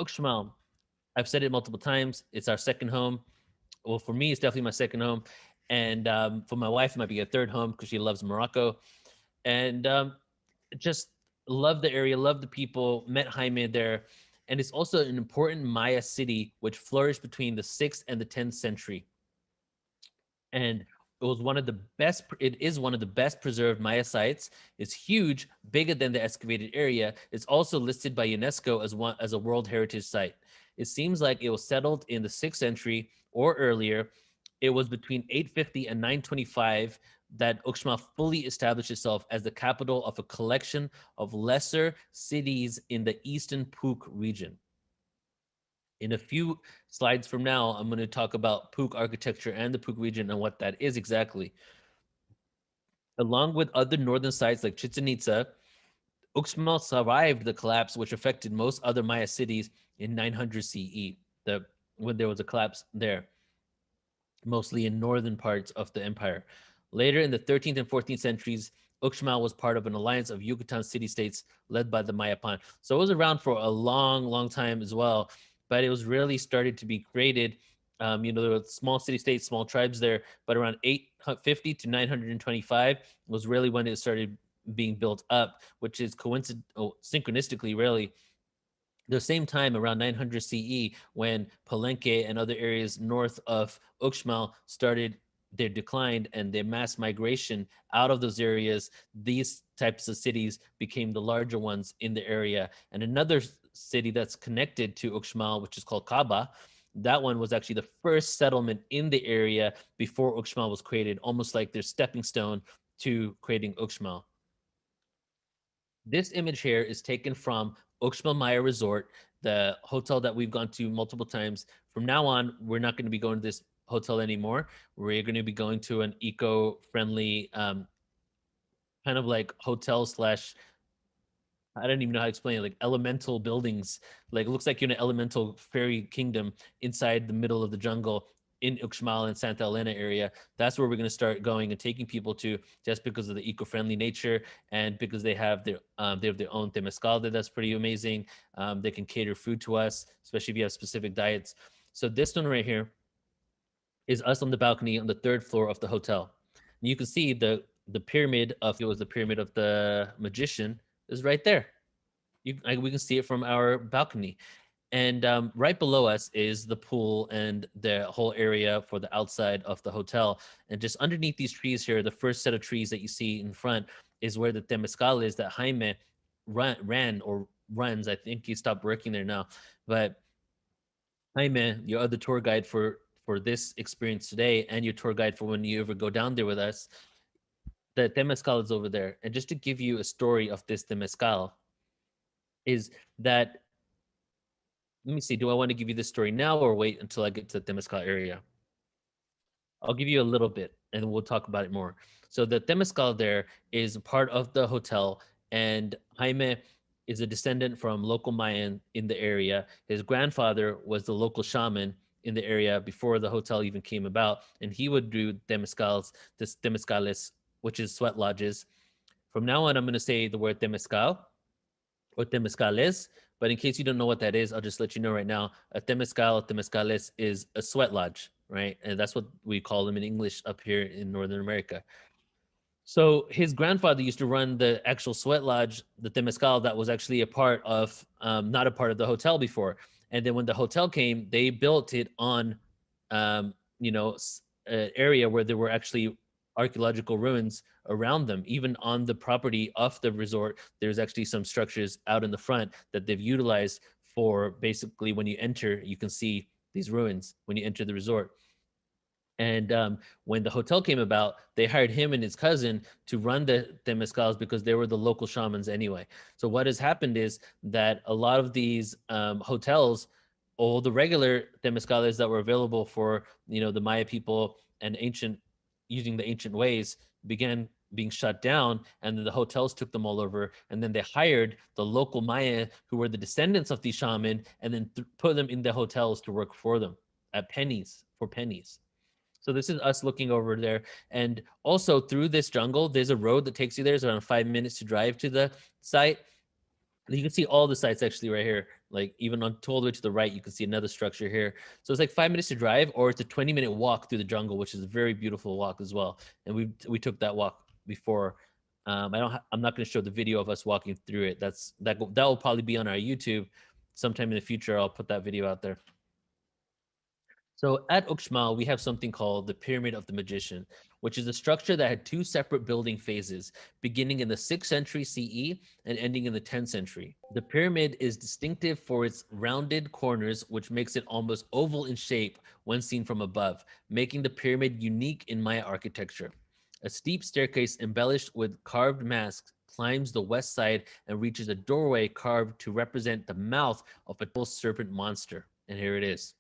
Uxmal, I've said it multiple times. It's our second home. Well, for me, it's definitely my second home. And for my wife, it might be a third home because she loves Morocco. And just love the area, love the people, met Jaime there. And it's also an important Maya city which flourished between the 6th and the 10th century. And it was one of the best, it is one of the best preserved Maya sites. It's huge, bigger than the excavated area. It's also listed by UNESCO as a World Heritage Site. It seems like it was settled in the 6th century or earlier. It was between 850 and 925 that Uxmal fully established itself as the capital of a collection of lesser cities in the eastern Puk region. In a few slides from now, I'm going to talk about Puk architecture and the Puk region and what that is exactly. Along with other northern sites like Chichen Itza, Uxmal survived the collapse, which affected most other Maya cities in 900 CE, when there was a collapse there, mostly in northern parts of the empire. Later in the 13th and 14th centuries, Uxmal was part of an alliance of Yucatan city-states led by the Mayapan. So it was around for a long, long time as well, but it was really started to be created. There were small city-states, small tribes there, but around 850 to 925 was really when it started being built up, which is synchronistically, really, the same time around 900 CE when Palenque and other areas north of Uxmal started their decline and their mass migration out of those areas, these types of cities became the larger ones in the area. And another city that's connected to Uxmal, which is called Kaba, that one was actually the first settlement in the area before Uxmal was created, almost like their stepping stone to creating Uxmal. This image here is taken from Uxmal Maya Resort, the hotel that we've gone to multiple times. From now on, we're not going to be going to this hotel anymore. We're going to be going to an eco-friendly kind of like hotel slash, I don't even know how to explain it, like elemental buildings. Like it looks like you're in an elemental fairy kingdom inside the middle of the jungle in Uxmal and Santa Elena area. That's where we're going to start going and taking people to, just because of the eco-friendly nature and because they have their own Temazcal that's pretty amazing. They can cater food to us, especially if you have specific diets. So this one right here is us on the balcony on the third floor of the hotel. And you can see the pyramid of, it was the pyramid of the magician is right there. We can see it from our balcony. And right below us is the pool and the whole area for the outside of the hotel. And just underneath these trees here, the first set of trees that you see in front is where the Temazcal is that Jaime ran or runs. I think he stopped working there now. But Jaime, your other tour guide for this experience today, and your tour guide for when you ever go down there with us, the Temazcal is over there. And just to give you a story of this Temazcal, is that, let me see, do I want to give you this story now or wait until I get to the Temazcal area? I'll give you a little bit and we'll talk about it more. So the Temazcal there is part of the hotel, and Jaime is a descendant from local Mayan in the area. His grandfather was the local shaman in the area before the hotel even came about, and he would do temazcales, which is sweat lodges. From now on, I'm going to say the word temazcal or temazcales. But in case you don't know what that is, I'll just let you know right now. A temazcal, temazcales is a sweat lodge, right? And that's what we call them in English up here in Northern America. So his grandfather used to run the actual sweat lodge, the temazcal, that was actually a part of, not a part of the hotel before. And then when the hotel came, they built it on, um, an area where there were actually archaeological ruins around them. Even on the property of the resort, there's actually some structures out in the front that they've utilized for, basically, when you enter, you can see these ruins when you enter the resort. And when the hotel came about, they hired him and his cousin to run the temazcals because they were the local shamans anyway. So what has happened is that a lot of these hotels, all the regular temazcales that were available for, the Maya people and using the ancient ways, began being shut down, and then the hotels took them all over, and then they hired the local Maya who were the descendants of these shaman, and then put them in the hotels to work for them at pennies. So this is us looking over there. And also through this jungle, there's a road that takes you there. It's around 5 minutes to drive to the site. You can see all the sites actually right here. Like even on all the way to the right, you can see another structure here. So it's like 5 minutes to drive, or it's a 20-minute walk through the jungle, which is a very beautiful walk as well. And we took that walk before. I'm not going to show the video of us walking through it. That will probably be on our YouTube sometime in the future. I'll put that video out there. So at Uxmal, we have something called the Pyramid of the Magician, which is a structure that had two separate building phases, beginning in the 6th century CE and ending in the 10th century. The pyramid is distinctive for its rounded corners, which makes it almost oval in shape when seen from above, making the pyramid unique in Maya architecture. A steep staircase embellished with carved masks climbs the west side and reaches a doorway carved to represent the mouth of a serpent monster. And here it is.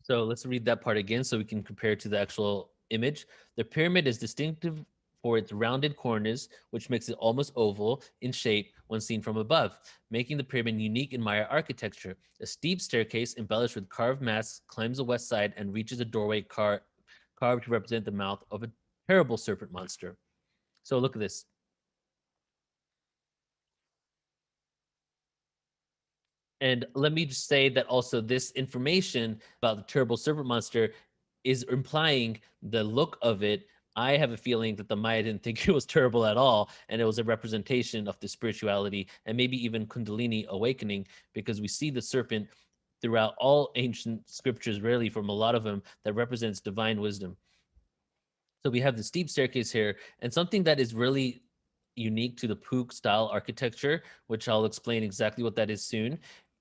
So let's read that part again so we can compare to the actual image. The pyramid is distinctive for its rounded corners, which makes it almost oval in shape when seen from above, making the pyramid unique in Maya architecture. A steep staircase embellished with carved masks climbs the west side and reaches a doorway carved to represent the mouth of a terrible serpent monster. So look at this. And let me just say that also this information about the terrible serpent monster is implying the look of it. I have a feeling that the Maya didn't think it was terrible at all, and it was a representation of the spirituality and maybe even Kundalini awakening, because we see the serpent throughout all ancient scriptures, really from a lot of them, that represents divine wisdom. So we have the steep staircase here, and something that is really unique to the Pook style architecture, which I'll explain exactly what that is soon,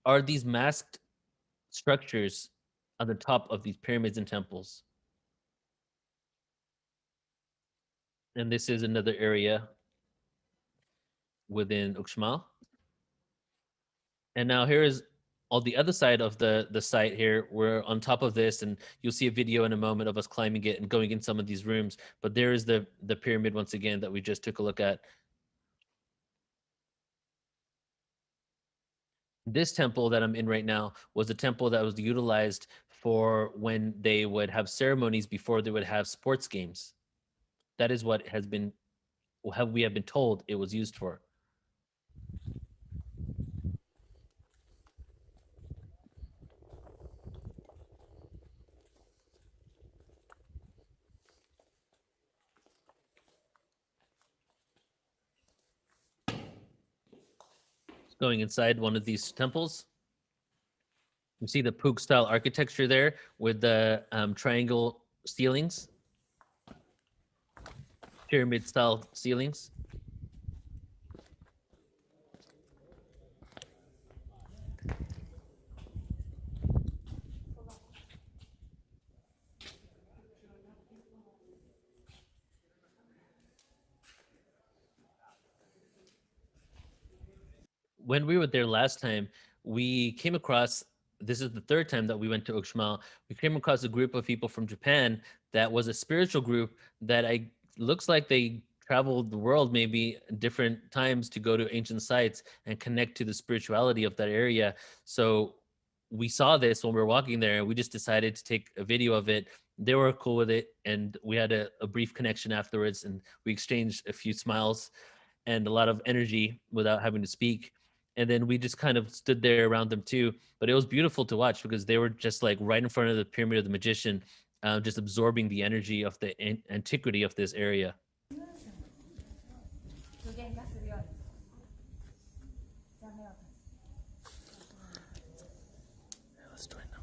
are these masked structures on the top of these pyramids and temples. And this is another area within Uxmal. And now here is on the other side of the site here. We're on top of this, and you'll see a video in a moment of us climbing it and going in some of these rooms. But there is the pyramid once again that we just took a look at. This temple that I'm in right now was a temple that was utilized for when they would have ceremonies before they would have sports games. That is what has been, how we have been told it was used for. Going inside one of these temples, you see the Pook style architecture there with the triangle ceilings, pyramid style ceilings. When we were there last time, we came across, this is the third time that we went to Uxmal. We came across a group of people from Japan that was a spiritual group that I looks like they traveled the world maybe different times to go to ancient sites and connect to the spirituality of that area. So we saw this when we were walking there, and we just decided to take a video of it. They were cool with it, and we had a brief connection afterwards, and we exchanged a few smiles and a lot of energy without having to speak. And then we just kind of stood there around them too. But it was beautiful to watch because they were just like right in front of the pyramid of the magician, just absorbing the energy of the antiquity of this area. Let's do it now.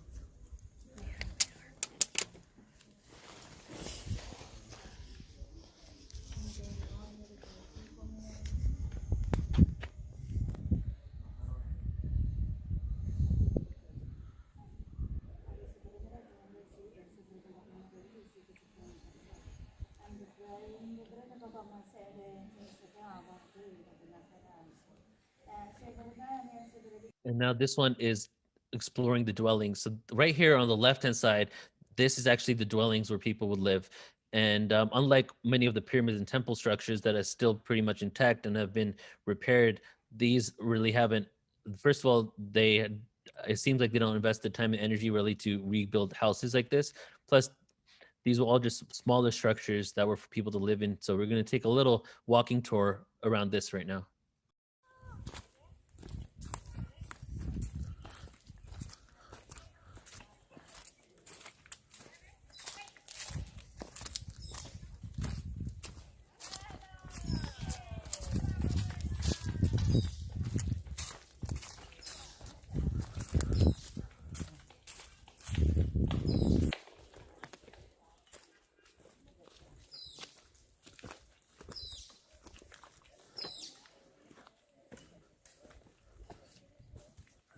And now this one is exploring the dwellings. So right here on the left-hand side, this is actually the dwellings where people would live. And unlike many of the pyramids and temple structures that are still pretty much intact and have been repaired, these really haven't. First of all, it seems like they don't invest the time and energy really to rebuild houses like this. Plus, these were all just smaller structures that were for people to live in. So we're going to take a little walking tour around this right now.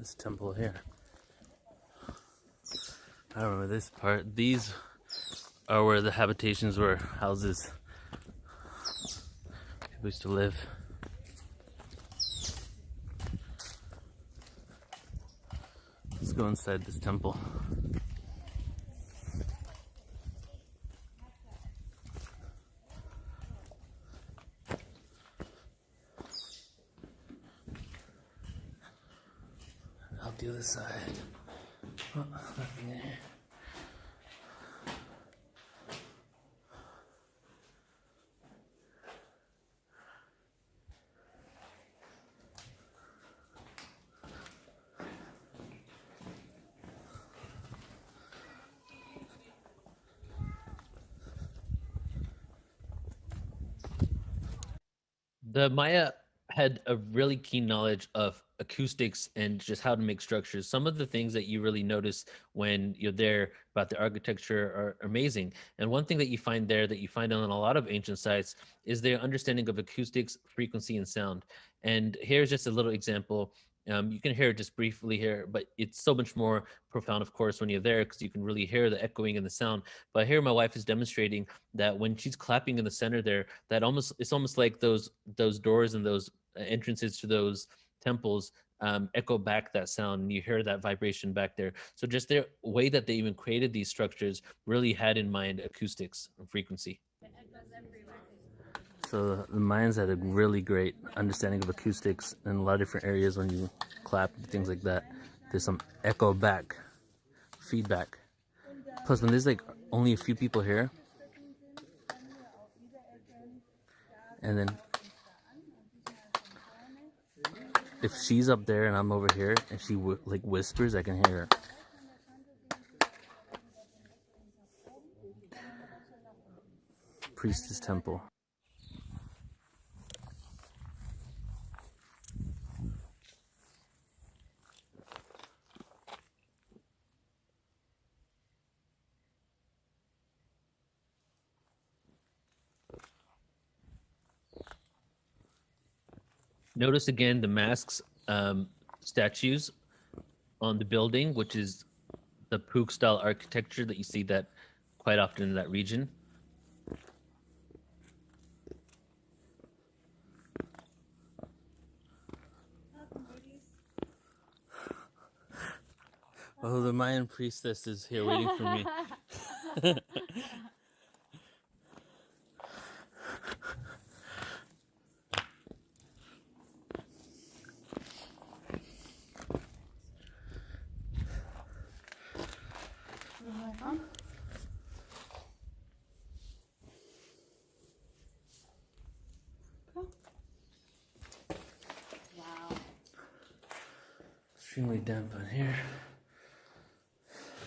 this temple here. I don't remember this part. These are where the habitations were, houses people used to live. Let's go inside this temple. Out the other side. Oh, nothing in here. The Maya had a really keen knowledge of acoustics and just how to make structures. Some of the things that you really notice when you're there about the architecture are amazing. And one thing that you find there that you find on a lot of ancient sites is their understanding of acoustics, frequency, and sound. And here's just a little example. You can hear it just briefly here, but it's so much more profound, of course, when you're there because you can really hear the echoing and the sound. But here, my wife is demonstrating that when she's clapping in the center there, that it's almost like those doors and those entrances to those temples echo back that sound, and you hear that vibration back there. So just their way that they even created these structures really had in mind acoustics and frequency. So the Mayans had a really great understanding of acoustics in a lot of different areas. When you clap, things like that, there's some echo back, feedback. Plus, when there's like only a few people here, and then if she's up there and I'm over here and she like whispers, I can hear her. Priestess Temple. Notice again the masks statues on the building, which is the Puke style architecture that you see that quite often in that region. Oh, the Mayan priestess is here waiting for me. Wow. Extremely damp on here.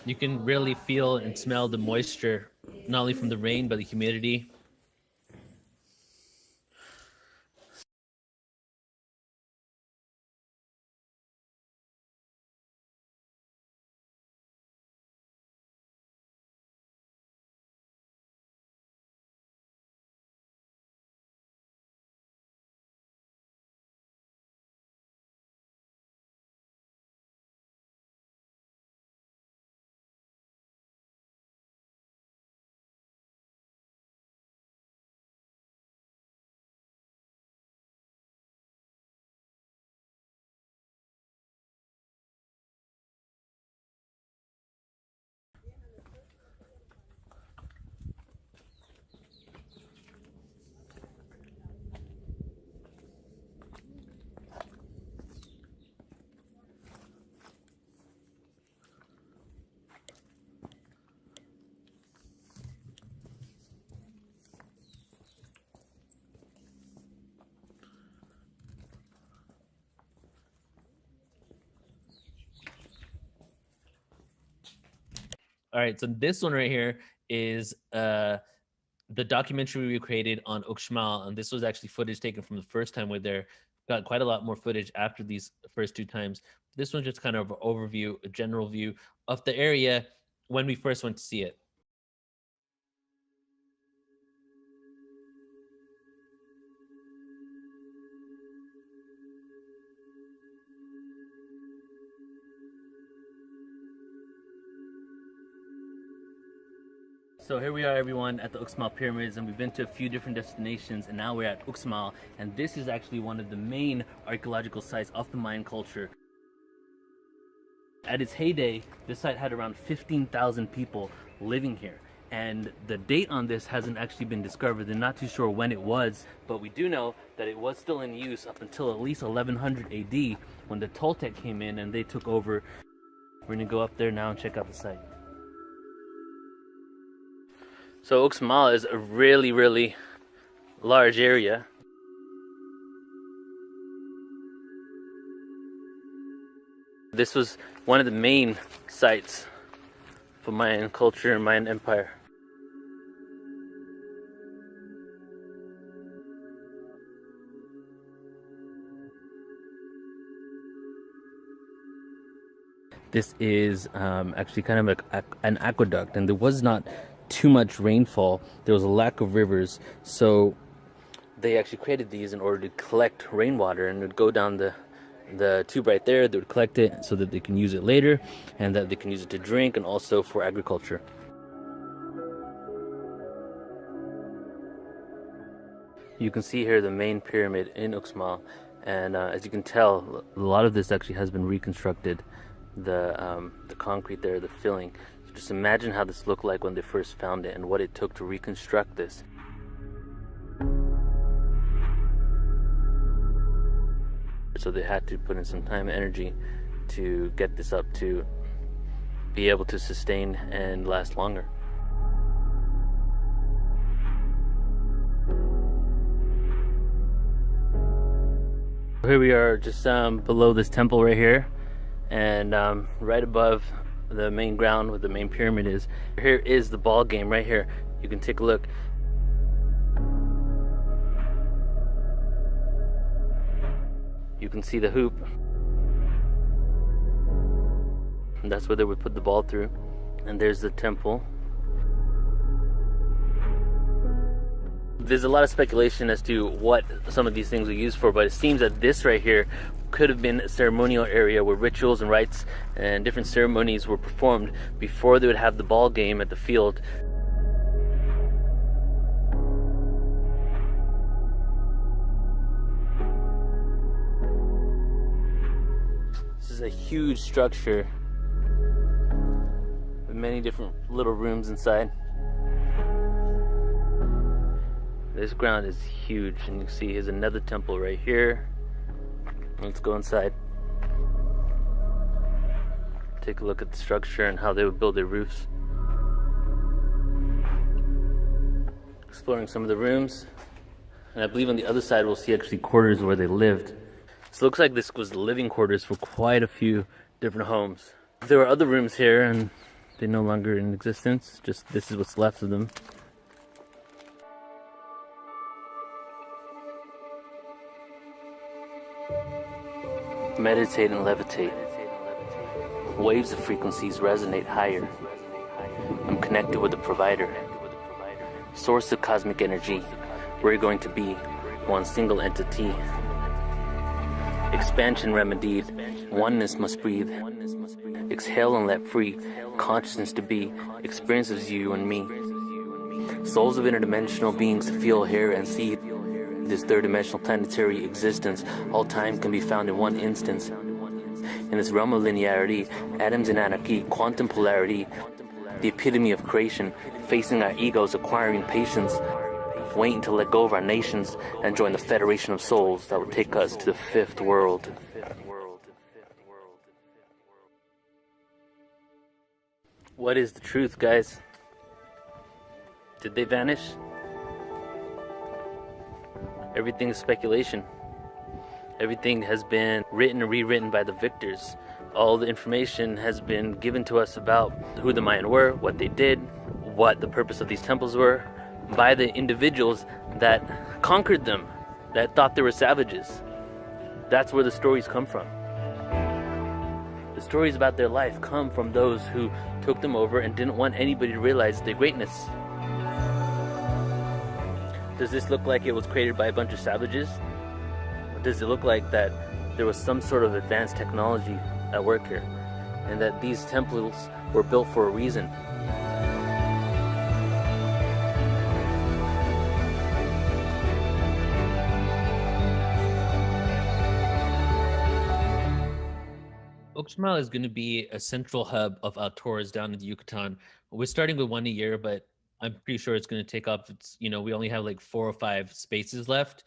You can really feel and smell the moisture, not only from the rain, but the humidity. All right, so this one right here is the documentary we created on Uxmal, and this was actually footage taken from the first time we're there. Got quite a lot more footage after these first two times. This one's just kind of an overview, a general view of the area when we first went to see it. So here we are, everyone, at the Uxmal pyramids, and we've been to a few different destinations, and now we're at Uxmal, and this is actually one of the main archaeological sites of the Mayan culture. At its heyday, this site had around 15,000 people living here, and the date on this hasn't actually been discovered. They're not too sure when it was, but we do know that it was still in use up until at least 1100 AD, when the Toltec came in and they took over. We're gonna go up there now and check out the site. So Uxmal is a really large area. This was one of the main sites for Mayan culture and Mayan empire. This is actually kind of like an aqueduct, and there was not too much rainfall. There was a lack of rivers, so they actually created these in order to collect rainwater, and it would go down the tube right there. They would collect it so that they can use it later, and that they can use it to drink and also for agriculture. You can see here the main pyramid in Uxmal, and as you can tell, a lot of this actually has been reconstructed. The concrete there, the filling. So just imagine how this looked like when they first found it and what it took to reconstruct this. So they had to put in some time and energy to get this up to be able to sustain and last longer. Here we are just below this temple right here, and right above the main ground where the main pyramid is. Here is the ball game right here. You can take a look. You can see the hoop. And that's where they would put the ball through. And there's the temple. There's a lot of speculation as to what some of these things were used for, but it seems that this right here could have been a ceremonial area where rituals and rites and different ceremonies were performed before they would have the ball game at the field. This is a huge structure with many different little rooms inside. This ground is huge, and you can see here's another temple right here. Let's go inside. Take a look at the structure and how they would build their roofs. Exploring some of the rooms. And I believe on the other side we'll see actually quarters where they lived. So it looks like this was the living quarters for quite a few different homes. There were other rooms here, and they're no longer in existence. Just this is what's left of them. Meditate and levitate. Waves of frequencies resonate higher. I'm connected with the provider. Source of cosmic energy. We're going to be one single entity. Expansion remedied. Oneness must breathe. Exhale and let free. Consciousness to be. Experiences you and me. Souls of interdimensional beings to feel, hear, and see. This third-dimensional planetary existence, all time can be found in one instance. In this realm of linearity, atoms in anarchy, quantum polarity, the epitome of creation, facing our egos, acquiring patience, waiting to let go of our nations and join the federation of souls that will take us to the fifth world. What is the truth, guys? Did they vanish? Everything is speculation. Everything has been written and rewritten by the victors. All the information has been given to us about who the Mayan were, what they did, what the purpose of these temples were, by the individuals that conquered them, that thought they were savages. That's where the stories come from. The stories about their life come from those who took them over and didn't want anybody to realize their greatness. Does this look like it was created by a bunch of savages? Or does it look like that there was some sort of advanced technology at work here, and that these temples were built for a reason? Uxmal is going to be a central hub of tours down in the Yucatan. We're starting with one a year, but I'm pretty sure it's going to take off. We only have like 4 or 5 spaces left,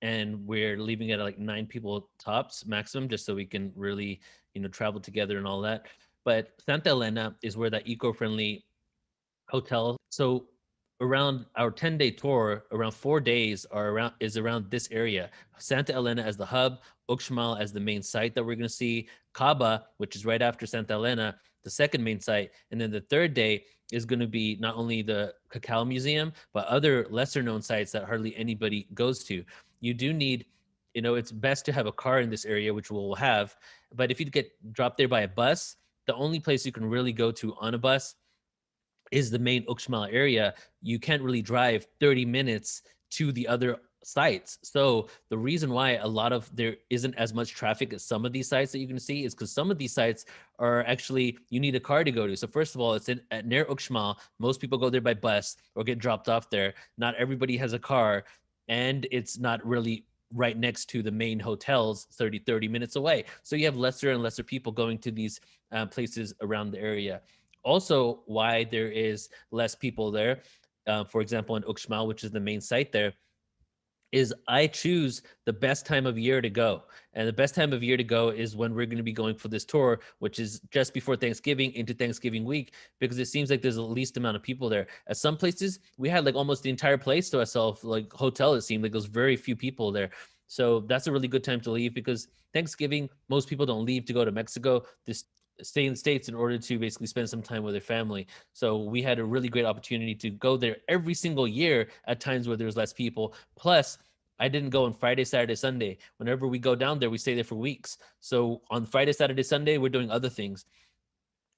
and we're leaving it at like 9 people tops maximum, just so we can really, travel together and all that. But Santa Elena is where that eco-friendly hotel. So around our 10-day tour, around 4 days around this area. Santa Elena as the hub, Uxmal as the main site that we're going to see, Caba, which is right after Santa Elena, the second main site, and then the third day is going to be not only the Cacao Museum, but other lesser known sites that hardly anybody goes to. You do need, it's best to have a car in this area, which we'll have. But if you get dropped there by a bus, the only place you can really go to on a bus is the main Uxmal area. You can't really drive 30 minutes to the other sites. So the reason why a lot of there isn't as much traffic as some of these sites that you can see is because some of these sites are actually you need a car to go to. So first of all, it's near Uxmal. Most people go there by bus or get dropped off there. Not everybody has a car, and it's not really right next to the main hotels 30 minutes away. So you have lesser and lesser people going to these places around the area. Also, why there is less people there, for example, in Uxmal, which is the main site there, is I choose the best time of year to go. And the best time of year to go is when we're going to be going for this tour, which is just before Thanksgiving into Thanksgiving week, because it seems like there's the least amount of people there. At some places, we had like almost the entire place to ourselves, like hotel, it seemed like there's very few people there. So that's a really good time to leave because Thanksgiving, most people don't leave to go to Mexico. This stay in the States in order to basically spend some time with their family. So we had a really great opportunity to go there every single year at times where there's less people. Plus, I didn't go on Friday, Saturday, Sunday. Whenever we go down there, we stay there for weeks. So on Friday, Saturday, Sunday, we're doing other things.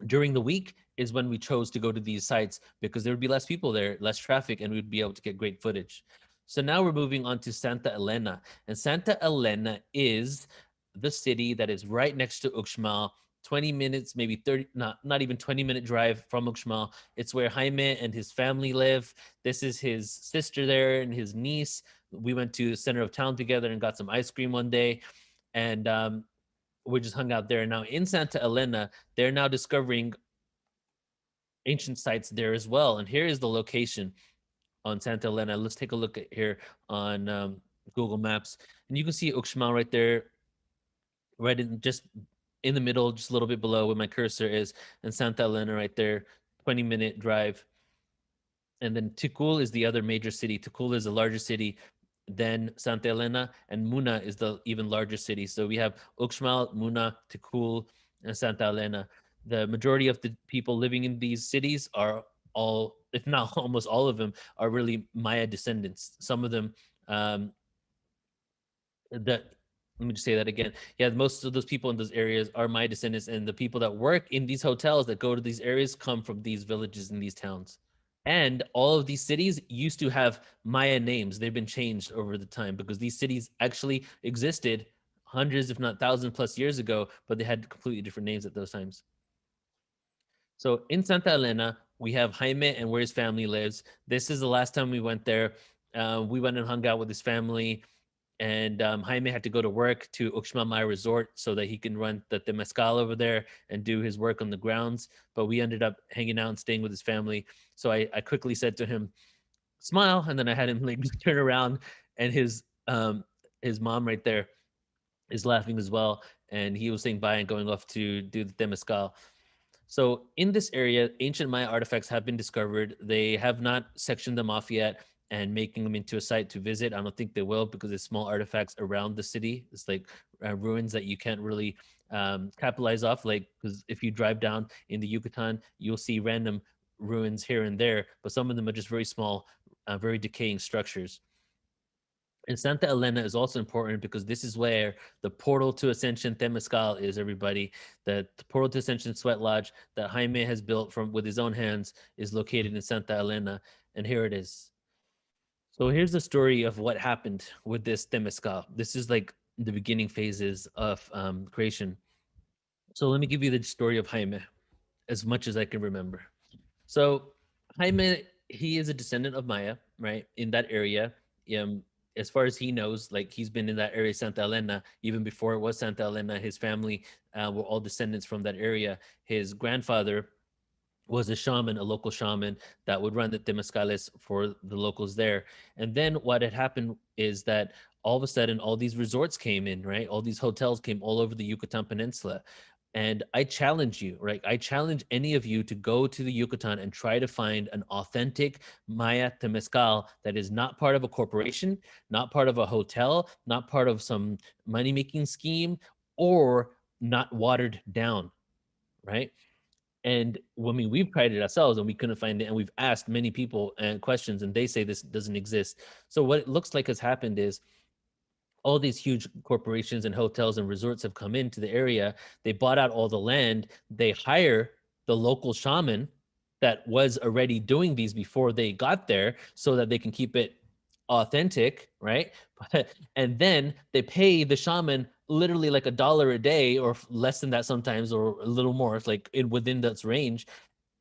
During the week is when we chose to go to these sites because there would be less people there, less traffic, and we'd be able to get great footage. So now we're moving on to Santa Elena. And Santa Elena is the city that is right next to Uxmal, 20 minutes, maybe 30, not even 20-minute drive from Uxmal. It's where Jaime and his family live. This is his sister there and his niece. We went to the center of town together and got some ice cream one day. And we just hung out there. Now in Santa Elena, they're now discovering ancient sites there as well. And here is the location on Santa Elena. Let's take a look at here on Google Maps, and you can see Uxmal right there, right in just in the middle, just a little bit below where my cursor is, and Santa Elena right there, 20-minute drive. And then Tikul is the other major city. Tikul is the largest city than Santa Elena, and Muna is the even larger city. So we have Uxmal, Muna, Tikul, and Santa Elena. The majority of the people living in these cities are all, if not almost all of them, are really Maya descendants. Some of them, that let me just say that again. Yeah, most of those people in those areas are Maya descendants, and the people that work in these hotels that go to these areas come from these villages and these towns. And all of these cities used to have Maya names. They've been changed over the time because these cities actually existed hundreds, if not thousands plus years ago, but they had completely different names at those times. So in Santa Elena, we have Jaime and where his family lives. This is the last time we went there. We went and hung out with his family, and Jaime had to go to work to Uxmal Maya Resort so that he can run the Temazcal over there and do his work on the grounds. But we ended up hanging out and staying with his family. So I quickly said to him, "Smile," and then I had him like turn around, and his mom right there is laughing as well, and he was saying bye and going off to do the Temazcal. So in this area, ancient Maya artifacts have been discovered. They have not sectioned them off yet and making them into a site to visit. I don't think they will because it's small artifacts around the city. It's like ruins that you can't really capitalize off. Like, because if you drive down in the Yucatan, you'll see random ruins here and there, but some of them are just very small, very decaying structures. And Santa Elena is also important because this is where the portal to Ascension Temazcal is, everybody. The portal to Ascension Sweat Lodge that Jaime has built from with his own hands is located in Santa Elena. And here it is. So here's the story of what happened with this Temazcal. This is like the beginning phases of creation. So let me give you the story of Jaime as much as I can remember. So Jaime, he is a descendant of Maya, right? In that area. as far as he knows, like he's been in that area, Santa Elena, even before it was Santa Elena. His family were all descendants from that area. His grandfather was a shaman, a local shaman that would run the temazcales for the locals there. And then what had happened is that all of a sudden, all these resorts came in, right? All these hotels came all over the Yucatan Peninsula. And I challenge you, right? I challenge any of you to go to the Yucatan and try to find an authentic Maya temazcal that is not part of a corporation, not part of a hotel, not part of some money making scheme, or not watered down, right? And I mean, we've tried it ourselves and we couldn't find it. And we've asked many people and questions, and they say this doesn't exist. So what it looks like has happened is all these huge corporations and hotels and resorts have come into the area. They bought out all the land. They hire the local shaman that was already doing these before they got there so that they can keep it authentic, right? And then they pay the shaman literally like $1 a day or less than that sometimes, or a little more. It's like within that range,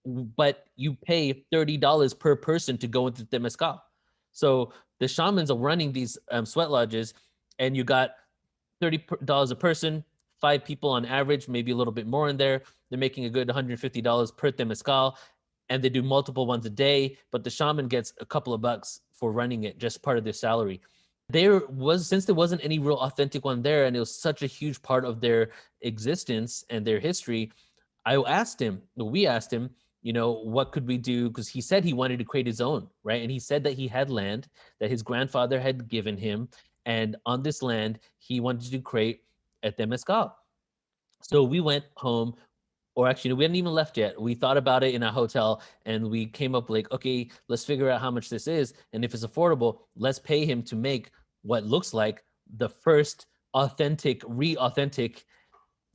but you pay $30 per person to go into Temazcal. So the shamans are running these sweat lodges, and you got $30 a person, 5 people on average, maybe a little bit more in there. They're making a good $150 per Temazcal, and they do multiple ones a day, but the shaman gets a couple of bucks for running it, just part of their salary. Since there wasn't any real authentic one there, and it was such a huge part of their existence and their history, we asked him, what could we do? Because he said he wanted to create his own, right? And he said that he had land that his grandfather had given him. And on this land, he wanted to create a temazcal. So we went home, or actually, we hadn't even left yet. We thought about it in a hotel and we came up like, okay, let's figure out how much this is. And if it's affordable, let's pay him to make what looks like the first authentic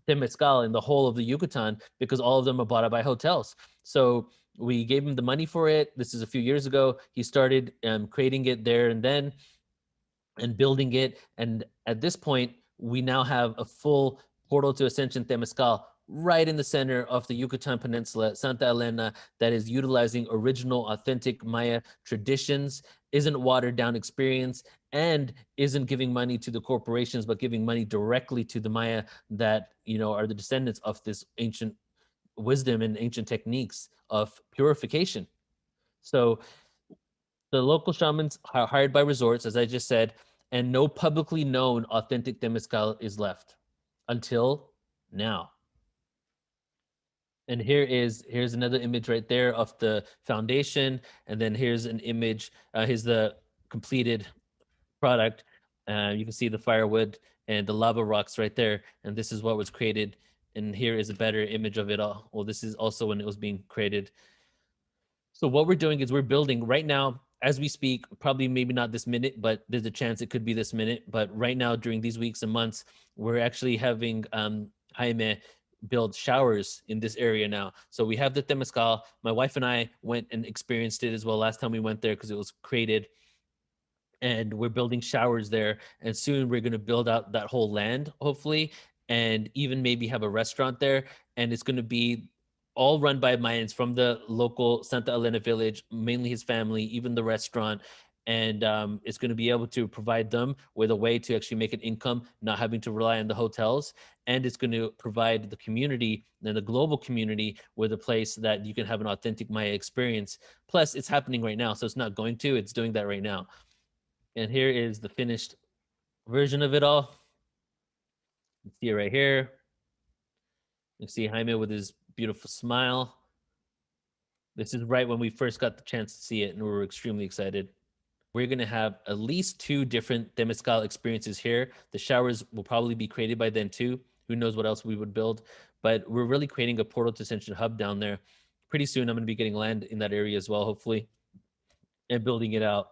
Temazcal in the whole of the Yucatan, because all of them are bought out by hotels. So we gave him the money for it. This is a few years ago. He started creating it there and then, and building it. And at this point, we now have a full portal to Ascension Temazcal right in the center of the Yucatan Peninsula, Santa Elena, that is utilizing original, authentic Maya traditions, isn't watered down experience, and isn't giving money to the corporations, but giving money directly to the Maya that, are the descendants of this ancient wisdom and ancient techniques of purification. So the local shamans are hired by resorts, as I just said, and no publicly known authentic Temazcal is left until now. And here's another image right there of the foundation, and then here's an image. Here's the completed product. You can see the firewood and the lava rocks right there, and this is what was created. And here is a better image of it all. Well, this is also when it was being created. So what we're doing is we're building right now as we speak, probably maybe not this minute, but there's a chance it could be this minute. But right now, during these weeks and months, we're actually having Jaime build showers in this area now. So we have the Temazcal. My wife and I went and experienced it as well last time we went there because it was created, and we're building showers there. And soon we're going to build out that whole land, hopefully, and even maybe have a restaurant there. And it's going to be all run by Mayans from the local Santa Elena village, mainly his family, even the restaurant. And it's going to be able to provide them with a way to actually make an income, not having to rely on the hotels. And it's going to provide the community and the global community with a place that you can have an authentic Maya experience. Plus, it's happening right now. So it's not going to, it's doing that right now. And here is the finished version of it all. You see it right here. You see Jaime with his beautiful smile. This is right when we first got the chance to see it, and we were extremely excited. We're going to have at least 2 different Temazcal experiences here. The showers will probably be created by then too. Who knows what else we would build. But we're really creating a portal to Ascension hub down there. Pretty soon I'm going to be getting land in that area as well, hopefully, and building it out.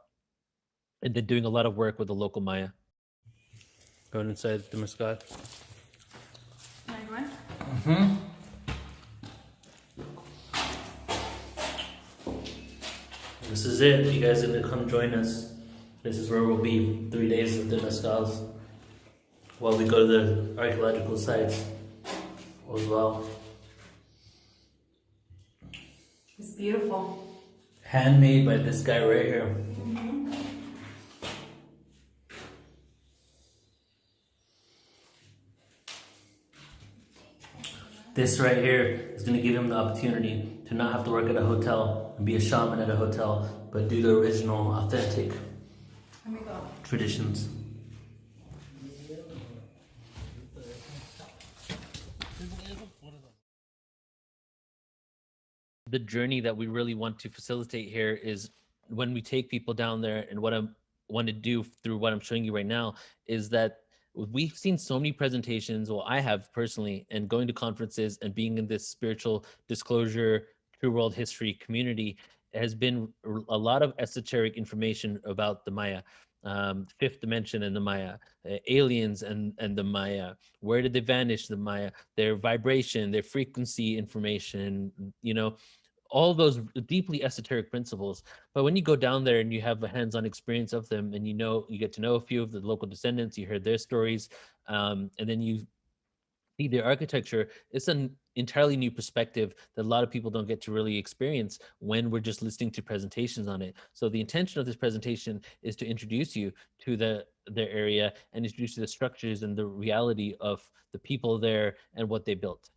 And then doing a lot of work with the local Maya. Going inside the Temazcal. Mm-hmm. This is it. You guys are gonna come join us. This is where we'll be 3 days of the Temazcals while we go to the archaeological sites as well. It's beautiful. Handmade by this guy right here. Mm-hmm. This right here is going to give him the opportunity to not have to work at a hotel and be a shaman at a hotel, but do the original, authentic traditions. The journey that we really want to facilitate here is when we take people down there, and what I want to do through what I'm showing you right now is that we've seen so many presentations, well, I have personally, and going to conferences and being in this spiritual disclosure true world history community has been a lot of esoteric information about the Maya, fifth dimension and the Maya, aliens and the Maya, where did they vanish, the Maya, their vibration, their frequency information, you know, all those deeply esoteric principles. But when you go down there and you have a hands-on experience of them, and you get to know a few of the local descendants, you heard their stories, and then you see their architecture, it's an entirely new perspective that a lot of people don't get to really experience when we're just listening to presentations on it. So the intention of this presentation is to introduce you to their area and introduce you to the structures and the reality of the people there and what they built.